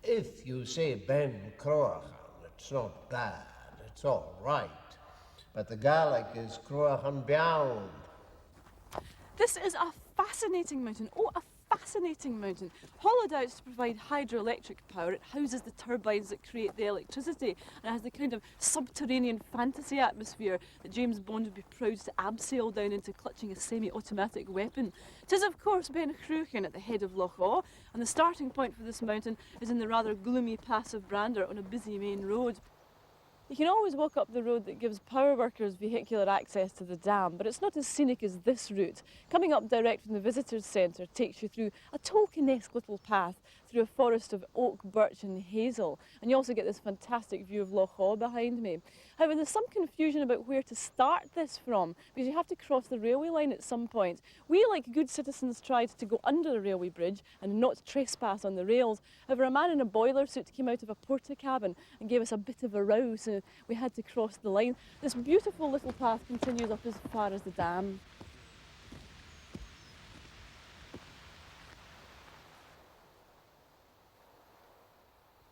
If you say Ben Cruachan, it's not bad, it's all right. But the Gaelic is Cruachan Biaun. This is a fascinating mountain. Oh, a fascinating mountain. Hollowed out to provide hydroelectric power. It houses the turbines that create the electricity, and it has the kind of subterranean fantasy atmosphere that James Bond would be proud to abseil down into clutching a semi-automatic weapon. It is, of course, Ben Cruachan at the head of Loch Awe, and the starting point for this mountain is in the rather gloomy pass of Brander on a busy main road. You can always walk up the road that gives power workers vehicular access to the dam, but it's not as scenic as this route. Coming up direct from the visitors centre takes you through a Tolkien-esque little path through a forest of oak, birch and hazel, and you also get this fantastic view of Loch Awe behind me. However, there's some confusion about where to start this from, because you have to cross the railway line at some point. We, like good citizens, tried to go under the railway bridge and not trespass on the rails. However, a man in a boiler suit came out of a porta cabin and gave us a bit of a row, so we had to cross the line. This beautiful little path continues up as far as the dam.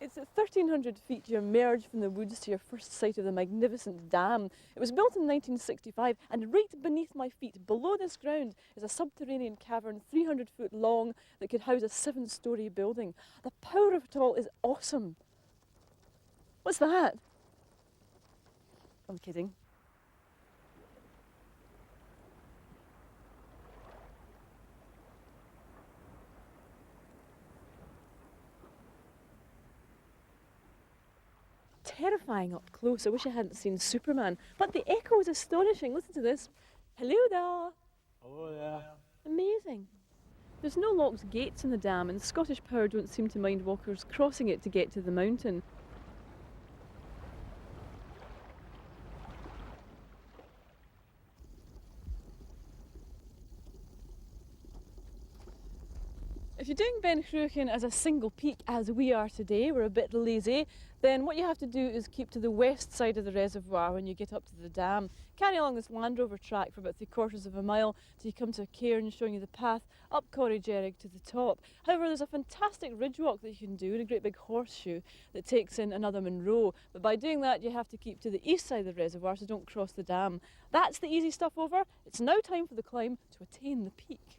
It's at 1,300 feet you emerge from the woods to your first sight of the magnificent dam. It was built in 1965, and right beneath my feet, below this ground, is a subterranean cavern 300 foot long that could house a 7-storey building. The power of it all is awesome. What's that? I'm kidding. Terrifying up close. I wish I hadn't seen Superman. But the echo is astonishing. Listen to this. Hello there. Hello there. Amazing. There's no locked gates in the dam, and Scottish Power don't seem to mind walkers crossing it to get to the mountain. If you're doing Ben Cruachan as a single peak, as we are today, we're a bit lazy, then what you have to do is keep to the west side of the reservoir when you get up to the dam. Carry along this Land Rover track for about 3/4 of a mile till you come to a cairn showing you the path up Corriejerrig to the top. However, there's a fantastic ridge walk that you can do in a great big horseshoe that takes in another Munro. But by doing that, you have to keep to the east side of the reservoir, so don't cross the dam. That's the easy stuff over. It's now time for the climb to attain the peak.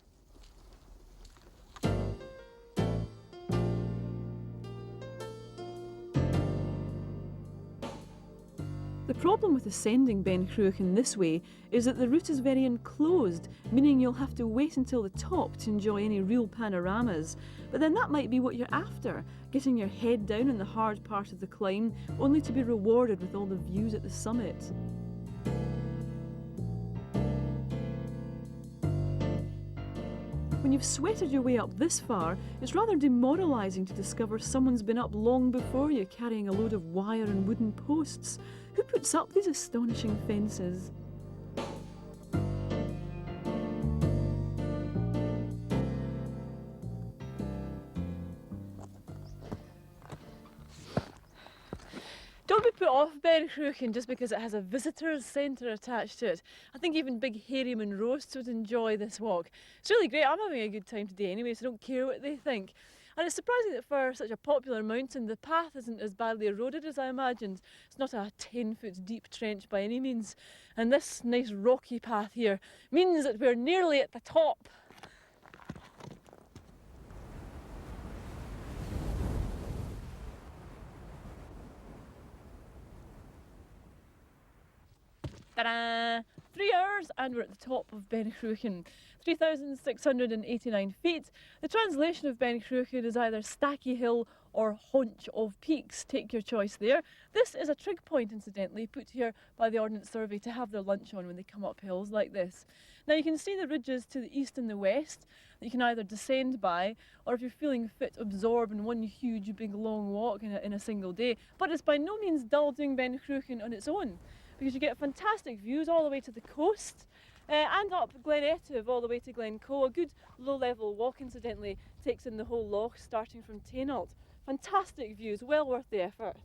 The problem with ascending Ben Cruachan this way is that the route is very enclosed, meaning you'll have to wait until the top to enjoy any real panoramas. But then that might be what you're after, getting your head down in the hard part of the climb, only to be rewarded with all the views at the summit. When you've sweated your way up this far, it's rather demoralising to discover someone's been up long before you carrying a load of wire and wooden posts. Who puts up these astonishing fences? Don't be put off Ben Cruachan just because it has a visitors centre attached to it. I think even big hairy Munros would enjoy this walk. It's really great. I'm having a good time today anyway, so I don't care what they think. And it's surprising that for such a popular mountain, the path isn't as badly eroded as I imagined. It's not a 10-foot deep trench by any means. And this nice rocky path here means that we're nearly at the top. Ta-da! 3 hours and we're at the top of Ben Cruachan, 3,689 feet. The translation of Ben Cruachan is either Stacky Hill or Haunch of Peaks. Take your choice there. This is a trig point, incidentally, put here by the Ordnance Survey to have their lunch on when they come up hills like this. Now you can see the ridges to the east and the west that you can either descend by, or if you're feeling fit, absorb in one huge big long walk in a single day. But it's by no means dull doing Ben Cruachan on its own, because you get fantastic views all the way to the coast and up Glen Etive all the way to Glencoe. A good low-level walk, incidentally, takes in the whole loch starting from Tainault. Fantastic views, well worth the effort.